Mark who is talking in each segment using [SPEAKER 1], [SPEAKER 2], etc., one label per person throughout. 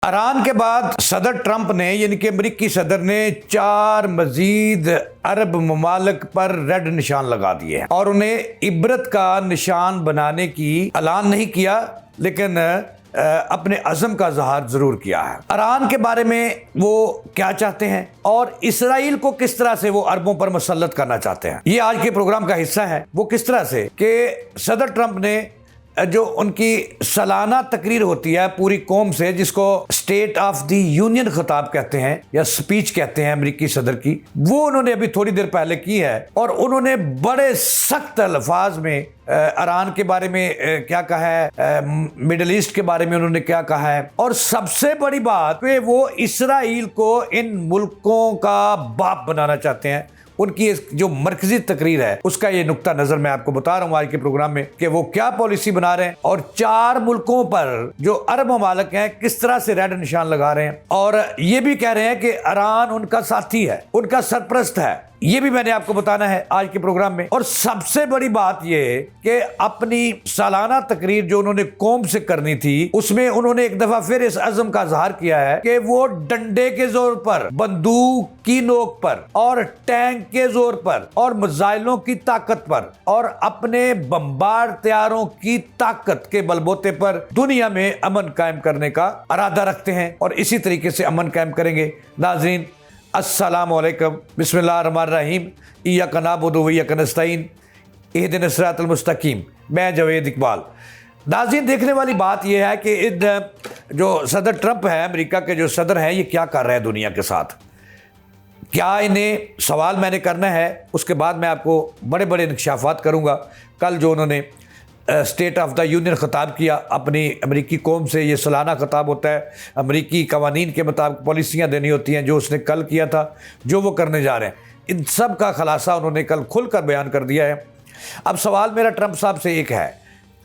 [SPEAKER 1] Iran के बाद सदर ट्रंप ने यानी कि अमरीकी सदर ने 4 मजीद अरब ममालिक पर रेड निशान लगा दिए हैं और उन्हें इबरत का निशान बनाने की ऐलान नहीं किया, लेकिन अपने अज़म का इज़हार जरूर किया है। ईरान के बारे में वो क्या चाहते हैं और इसराइल को किस तरह से वो अरबों पर मुसल्लत करना चाहते हैं, ये आज के प्रोग्राम का हिस्सा है। वो किस तरह से कि सदर ट्रंप ने जो उनकी सालाना तकरीर होती है पूरी कौम से, जिसको स्टेट ऑफ द यूनियन खिताब कहते हैं या स्पीच कहते हैं अमेरिकी सदर की, वो उन्होंने अभी थोड़ी देर पहले की है और उन्होंने बड़े सख्त अल्फाज में ईरान के बारे में क्या कहा है, मिडल ईस्ट के बारे में उन्होंने क्या कहा है, और सबसे बड़ी बात कि वो इसराइल को इन मुल्कों का बाप बनाना चाहते हैं। उनकी जो मरकजी तकरीर है उसका ये नुक्ता नजर मैं आपको बता रहा हूं आज के प्रोग्राम में कि वो क्या पॉलिसी बना रहे हैं और 4 मुल्कों पर जो अरब ममालिक हैं किस तरह से रेड निशान लगा रहे हैं, और ये भी कह रहे हैं कि ईरान उनका साथी है, उनका सरपरस्त है। ये भी मैंने आपको बताना है आज के प्रोग्राम में। और सबसे बड़ी बात ये कि अपनी सालाना तकरीर जो उन्होंने कौम से करनी थी उसमें उन्होंने एक दफा फिर इस अज़म का इज़हार किया है कि वो डंडे के जोर पर, बंदूक की नोक पर और टैंक के जोर पर और मिसाइलों की ताकत पर और अपने बमबार तैयारों की ताकत के बलबूते पर दुनिया में अमन कायम करने का इरादा रखते हैं और इसी तरीके से अमन कायम करेंगे। नाज़रीन अस्सलामु अलैकुम, बिस्मिल्लाहिर्रहमानिर्रहीम, इय्याका नअबुदु व इय्याका नस्तईन, इहदिनस सिरातल मुस्तकीम। मैं जवेद इकबाल। नाज़रीन, देखने वाली बात यह है कि इन जो सदर ट्रंप है, अमेरिका के जो सदर हैं, ये क्या कर रहे हैं दुनिया के साथ, क्या इन्हें सवाल मैंने करना है। उसके बाद मैं आपको बड़े बड़े इंकशाफात करूँगा। कल जो उन्होंने स्टेट ऑफ द यूनियन खिताब किया अपनी अमेरिकी कौम से, ये सालाना खिताब होता है, अमेरिकी कवानीन के मुताबिक पॉलिसियाँ देनी होती हैं, जो उसने कल किया था, जो वो करने जा रहे हैं, इन सब का खुलासा उन्होंने कल खुलकर बयान कर दिया है। अब सवाल मेरा ट्रंप साहब से एक है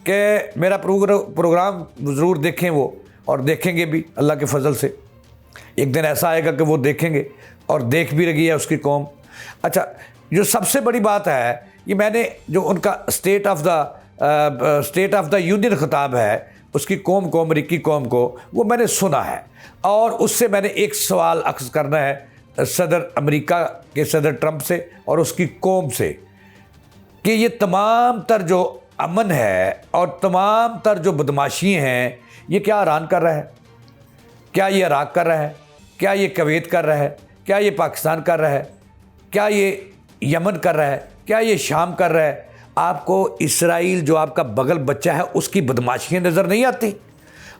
[SPEAKER 1] कि मेरा प्रोग्राम ज़रूर देखें वो, और देखेंगे भी अल्लाह के फजल से। एक दिन ऐसा आएगा कि वो देखेंगे और देख भी रही है उसकी कौम। अच्छा, जो सबसे बड़ी बात है, ये मैंने जो उनका स्टेट ऑफ द यूनियन खिताब है उसकी कौम को, अमेरिकी कौम को, वो मैंने सुना है और उससे मैंने एक सवाल अक्स करना है सदर अमेरिका के सदर ट्रंप से और उसकी कौम से कि ये तमाम तर जो अमन है और तमाम तर जो बदमाशी हैं, ये क्या ईरान कर रहा है, क्या ये इराक कर रहा है, क्या ये कुवैत कर रहा है, क्या ये पाकिस्तान कर रहा है, क्या ये यमन कर रहा है, क्या ये शाम कर रहा है। आपको इसराइल जो आपका बगल बच्चा है उसकी बदमाशियाँ नज़र नहीं आती,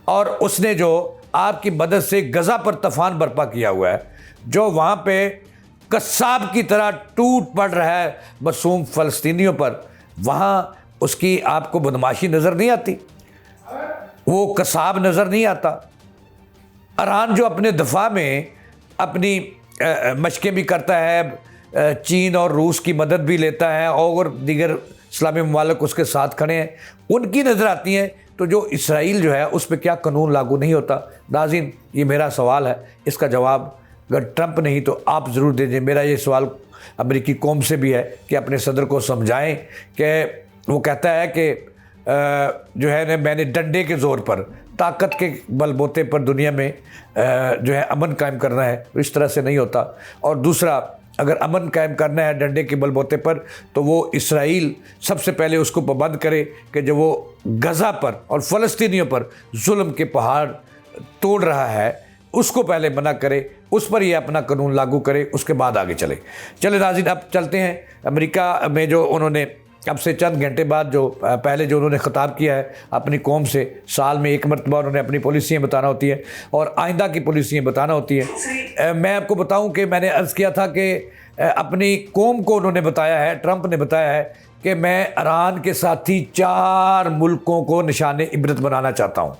[SPEAKER 1] और उसने जो आपकी मदद से गज़ा पर तूफ़ान बर्पा किया हुआ है, जो वहाँ पे कस्साब की तरह टूट पड़ रहा है मासूम फ़लस्तीनियों पर, वहाँ उसकी आपको बदमाशी नज़र नहीं आती, वो कसाब नज़र नहीं आता। ईरान जो अपने दफ़ा में अपनी मशक़ें भी करता है, चीन और रूस की मदद भी लेता है और दीगर इस्लामी ममालिक उसके साथ खड़े हैं, उनकी नज़र आती हैं, तो जो इसराइल जो है उस पर क्या कानून लागू नहीं होता। नाज़रीन, ये मेरा सवाल है, इसका जवाब अगर ट्रंप नहीं तो आप ज़रूर दीजिए। मेरा ये सवाल अमेरिकी कौम से भी है कि अपने सदर को समझाएं कि वो कहता है कि जो है ना, मैंने डंडे के ज़ोर पर, ताकत के बलबूते पर दुनिया में जो है अमन कायम करना है, तो इस तरह से नहीं होता। और दूसरा, अगर अमन कायम करना है डंडे के बलबूते पर, तो वो इसराइल सबसे पहले उसको पाबंद करे कि जब वो गज़ा पर और फ़लस्तीनियों पर जुल्म के पहाड़ तोड़ रहा है, उसको पहले मना करे, उस पर ये अपना कानून लागू करे, उसके बाद आगे चले नाज़रीन। अब चलते हैं अमेरिका में जो उन्होंने अब से चंद घंटे बाद जो पहले जो उन्होंने खिताब किया है अपनी कौम से, साल में एक मरतबा उन्होंने अपनी पॉलिसियाँ बताना होती है और आइंदा की पॉलिसियाँ बताना होती है। मैं आपको बताऊं कि मैंने अर्ज़ किया था कि अपनी कौम को उन्होंने बताया है, ट्रंप ने बताया है कि मैं ईरान के साथी 4 मुल्कों को निशान इबरत बनाना चाहता हूँ,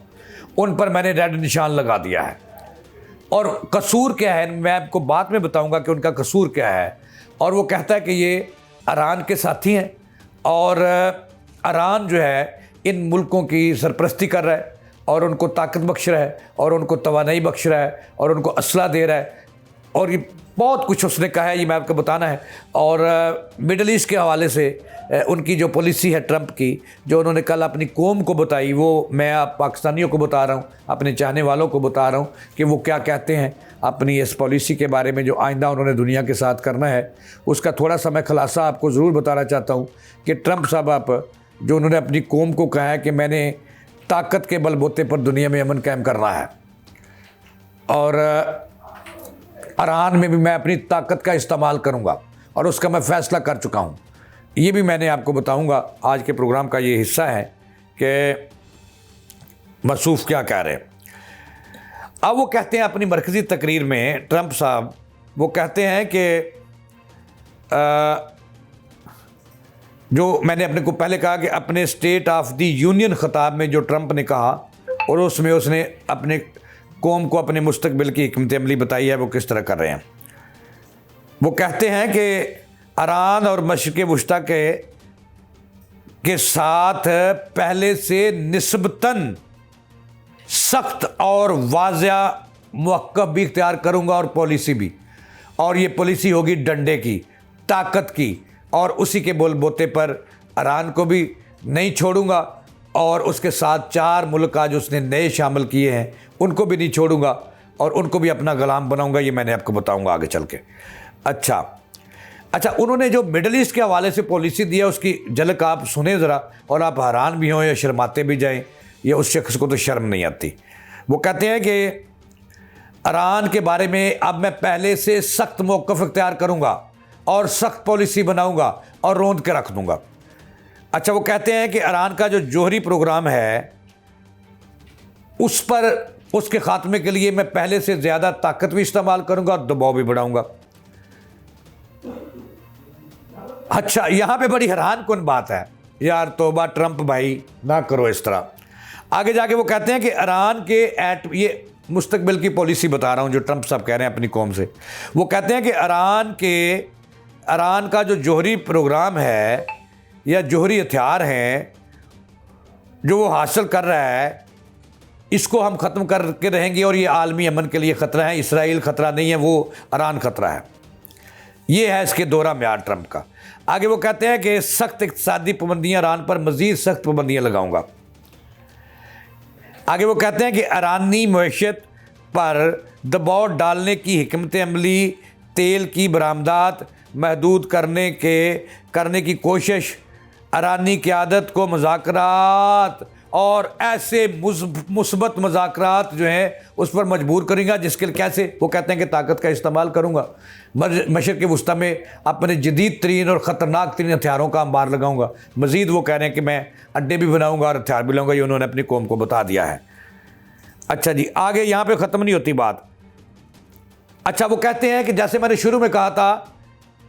[SPEAKER 1] उन पर मैंने रेड निशान लगा दिया है। और कसूर क्या है, मैं आपको बाद में बताऊँगा कि उनका कसूर क्या है। और वो कहता है कि ये ईरान के साथी हैं और ईरान जो है इन मुल्कों की सरपरस्ती कर रहा है और उनको ताकत बख्श रहा है और उनको तवानाई बख्श रहा है और उनको असला दे रहा है। और ये बहुत कुछ उसने कहा है, ये मैं आपको बताना है। और मिडल ईस्ट के हवाले से उनकी जो पॉलिसी है ट्रंप की, जो उन्होंने कल अपनी कौम को बताई, वो मैं आप पाकिस्तानियों को बता रहा हूँ, अपने चाहने वालों को बता रहा हूँ कि वो क्या कहते हैं अपनी इस पॉलिसी के बारे में जो आइंदा उन्होंने दुनिया के साथ करना है। उसका थोड़ा सा मैं खुलासा आपको ज़रूर बताना चाहता हूँ कि ट्रंप साहब आप जो उन्होंने अपनी कौम को कहा है कि मैंने ताकत के बलबूते पर दुनिया में अमन कायम करना है, और ईरान में भी मैं अपनी ताकत का इस्तेमाल करूँगा, और उसका मैं फ़ैसला कर चुका हूँ। ये भी मैंने आपको बताऊंगा। आज के प्रोग्राम का ये हिस्सा है कि मसूफ क्या कह रहे हैं। अब वो कहते हैं अपनी मरकज़ी तकरीर में, ट्रंप साहब वो कहते हैं कि जो मैंने अपने को पहले कहा कि अपने स्टेट ऑफ द यूनियन खिताब में जो ट्रंप ने कहा, और उसमें उसने अपने कौम को अपने मुस्तकबिल की हिकमत अमली बताई है वो किस तरह कर रहे हैं। वो कहते हैं कि ईरान और मशरिक़ वस्ता के साथ पहले से निस्बतन सख्त और वाज़िया मौक़िफ़ भी इख्तियार करूँगा, और पॉलिसी भी, और ये पॉलिसी होगी डंडे की, ताकत की, और उसी के बलबूते पर ईरान को भी नहीं छोड़ूंगा, और उसके साथ 4 मुल्क आज उसने नए शामिल किए हैं उनको भी नहीं छोड़ूंगा, और उनको भी अपना गुलाम बनाऊंगा। ये मैंने आपको बताऊंगा आगे चल के। अच्छा, उन्होंने जो मिडल ईस्ट के हवाले से पॉलिसी दी है उसकी झलक आप सुने ज़रा, और आप हैरान भी हों या शर्माते भी जाएं, या उस शख्स को तो शर्म नहीं आती। वो कहते हैं कि ईरान के बारे में अब मैं पहले से सख्त मौक़िफ़ इख्तियार करूँगा और सख्त पॉलिसी बनाऊँगा और रोंद के रख दूँगा। अच्छा, वो कहते हैं कि ईरान का जो जौहरी प्रोग्राम है उस पर उसके ख़ात्मे के लिए मैं पहले से ज़्यादा ताकत भी इस्तेमाल करूँगा और दबाव भी बढ़ाऊँगा। अच्छा, यहाँ पे बड़ी हैरान कुन बात है यार, तौबा ट्रंप भाई ना करो इस तरह। आगे जाके वो कहते हैं कि ईरान के ये मुस्तकबिल की पॉलिसी बता रहा हूँ जो ट्रंप साहब कह रहे हैं अपनी कौम से। वो कहते हैं कि ईरान का जो जौहरी प्रोग्राम है या जौहरी हथियार हैं जो वो हासिल कर रहा है, इसको हम ख़त्म करके रहेंगे, और ये आलमी अमन के लिए ख़तरा है। इसराइल ख़तरा नहीं है, वो ईरान ख़तरा है। ये है इसके दौरा म्यार ट्रंप का। आगे वो कहते हैं कि सख्त इक़्तिसादी पाबंदियाँ, ईरान पर मज़ीद सख्त पाबंदियाँ लगाऊंगा। आगे वो कहते हैं कि ईरानी मईशत पर दबाव डालने की हिकमत अमली, तेल की बरामदात महदूद करने की कोशिश, ईरानी क़यादत को मुज़ाकरात और ऐसे मुस्बत मुज़ाकरात जो हैं उस पर मजबूर करेंगे, जिसके लिए कैसे वो कहते हैं कि ताकत का इस्तेमाल करूँगा, मशरिक़ वस्ता में अपने जदीद तरीन और ख़तरनाक तरीन हथियारों का अंबार लगाऊंगा। मज़ीद वो कह रहे हैं कि मैं अड्डे भी बनाऊंगा और हथियार भी लाऊंगा। ये उन्होंने अपनी कौम को बता दिया है। अच्छा जी, आगे यहाँ पे ख़त्म नहीं होती बात। अच्छा, वो कहते हैं कि जैसे मैंने शुरू में कहा था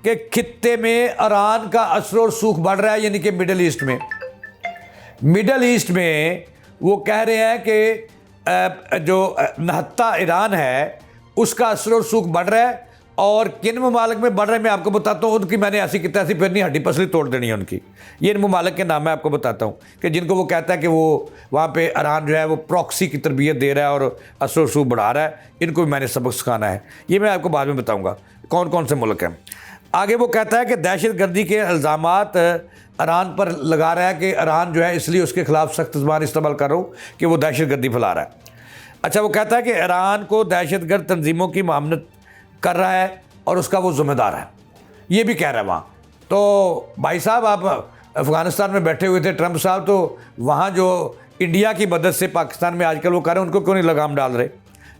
[SPEAKER 1] कि खित्ते में ईरान का असर और सूख बढ़ रहा है, यानी कि मिडल ईस्ट में वो कह रहे हैं कि जो नहत्ता ईरान है उसका असर और सूख बढ़ रहा है, और किन ममालिक में बढ़ रहे हैं मैं आपको बताता हूँ। उनकी मैंने ऐसी कितना ऐसी फिरनी हड्डी पसली तोड़ देनी है उनकी। ये इन ममालिक के नाम मैं आपको बताता हूँ कि जिनको वो कहता है कि वो वहाँ पे ईरान जो है वो प्रॉक्सी की तरबियत दे रहा है और असर और सूख बढ़ा रहा है। इनको भी मैंने सबक सिखाना है, ये मैं आपको बाद में बताऊँगा कौन कौन से मुल्क हैं। आगे वो कहता है कि दहशत गर्दी के इल्ज़ामात ईरान पर लगा रहा है कि ईरान जो है इसलिए उसके ख़िलाफ़ सख्त ज़बान इस्तेमाल कर रहा हूँ कि वो दहशत गर्दी फैला रहा है। अच्छा, वो कहता है कि ईरान को दहशत गर्द तंजीमों की मामनत कर रहा है और उसका वो ज़िम्मेदार है, ये भी कह रहा है वहाँ। तो भाई साहब, आप अफ़गानिस्तान में बैठे हुए थे ट्रंप साहब, तो वहाँ जो इंडिया की मदद से पाकिस्तान में आजकल वो कर रहे हैं, उनको क्यों नहीं लगाम डाल रहे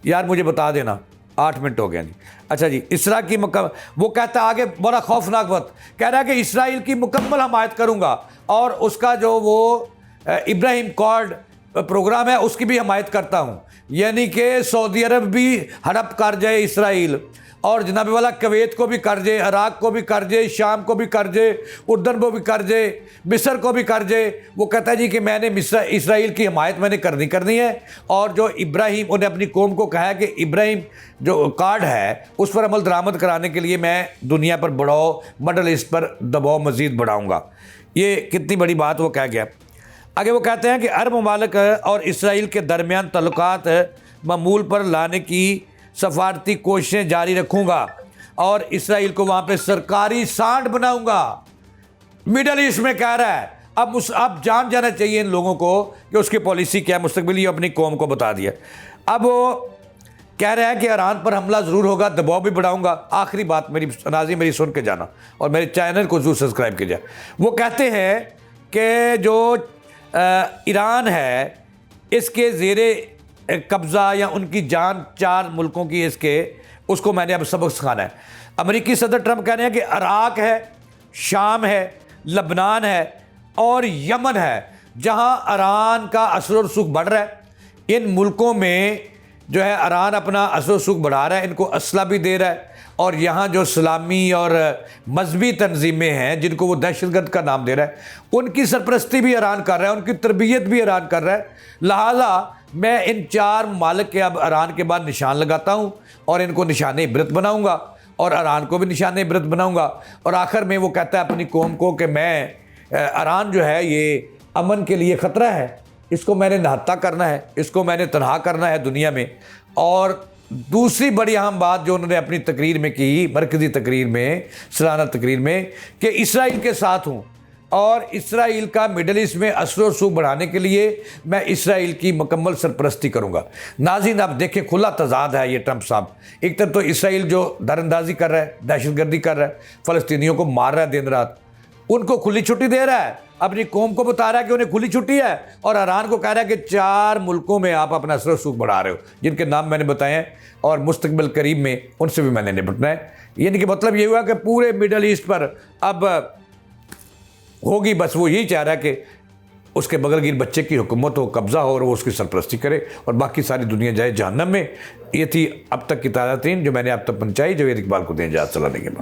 [SPEAKER 1] यार? मुझे बता देना। 8 मिनट हो गए जी। अच्छा जी, इसराइल की वो कहता है आगे बड़ा खौफनाक बात कह रहा है कि इसराइल की मुकम्मल हमायत करूँगा, और उसका जो वो इब्राहिम कॉर्ड प्रोग्राम है उसकी भी हमायत करता हूँ, यानी कि सऊदी अरब भी हड़प कर जाए इसराइल, और जनाब वाला कुवैत को भी कर जाए, इराक को भी कर जाए, शाम को भी कर जाए, उर्दन को भी कर जाए, मिस्र को भी कर जाए। वो कहता है जी कि मैंने इसराइल की हमायत मैंने करनी है। और जो इब्राहिम, उन्हें अपनी कौम को कहा है कि इब्राहिम जो कार्ड है उस पर अमल दरामद कराने के लिए मैं दुनिया पर बढ़ाओ, मिडल ईस्ट पर दबाव मज़ीद बढ़ाऊँगा। ये कितनी बड़ी बात वो कह गया। आगे वो कहते हैं कि अरब ममालिक और इसराइल के दरमियान तल्लुकात मामूल पर लाने की सफारती कोशिशें जारी रखूँगा, और इसराइल को वहाँ पे सरकारी सांड बनाऊंगा। मिडल ईस्ट में कह रहा है। अब जान जाना चाहिए इन लोगों को कि उसकी पॉलिसी क्या है, मुस्तकबिल ये अपनी कौम को बता दिया। अब वो कह रहा है कि ईरान पर हमला ज़रूर होगा, दबाव भी बढ़ाऊंगा। आखिरी बात मेरी नाज़रीन मेरी सुन के जाना और मेरे चैनल को ज़रूर सब्सक्राइब कीजिए। वो कहते हैं कि जो ईरान है इसके ज़ेरे कब्ज़ा या उनकी जान 4 मुल्कों की उसको मैंने अब सबक सिखाना है। अमेरिकी सदर ट्रंप कह रहे हैं कि इराक है, शाम है, लबनान है और यमन है, जहां ईरान का असर और सुख बढ़ रहा है। इन मुल्कों में जो है ईरान अपना असर और सुख बढ़ा रहा है, इनको असला भी दे रहा है और यहाँ जो इस्लामी और मजहबी तंजीमें हैं जिनको वो दहशतगर्द का नाम दे रहा है, उनकी सरपरस्ती भी ईरान कर रहा है, उनकी तरबियत भी ईरान कर रहा है। लिहाजा मैं इन 4 ममालिक के अब ईरान के बाद निशान लगाता हूँ और इनको निशान इबरत बनाऊँगा और ईरान को भी निशान इबरत बनाऊँगा। और आखिर में वो कहता है अपनी कौम को कि मैं ईरान जो है ये अमन के लिए ख़तरा है, इसको मैंने नहत्ता करना है, इसको मैंने तनहा करना है दुनिया में। और दूसरी बड़ी अहम बात जो उन्होंने अपनी तकरीर में की, मरकज़ी तकरीर में, सालाना तकरीर में, कि इसराइल के साथ हूँ और इसराइल का मिडल ईस्ट में असर और सुख बढ़ाने के लिए मैं इसराइल की मुकम्मल सरपरस्ती करूँगा। नाज़रीन आप देखें खुला तजाद है ये ट्रंप साहब। एक तरफ तो इसराइल जो दरअंदाजी कर रहा है, दहशतगर्दी कर रहा है, फ़लस्तीनियों को मार रहा है दिन रात, उनको खुली छुट्टी दे रहा है, अपनी कौम को बता रहा है कि उन्हें खुली छुट्टी है और ईरान को कह रहा है कि 4 मुल्कों में आप अपना असर सुख बढ़ा रहे हो जिनके नाम मैंने बताए हैं और मुस्तकबिल करीब में उनसे भी मैंने निपटना है। यानी कि मतलब ये हुआ कि पूरे मिडल ईस्ट पर अब होगी, बस वो यही चाह रहा है कि उसके बगलगीर बच्चे की हुकूमत हो, कब्ज़ा हो और वो उसकी सरपरस्ती करे और बाकी सारी दुनिया जाए जहन्नम में। ये थी अब तक की ताज़ा तरीन जो मैंने आप तक पहुँचाई। जवेद इकबाल को दें इजाज़त, चलाने के बाद।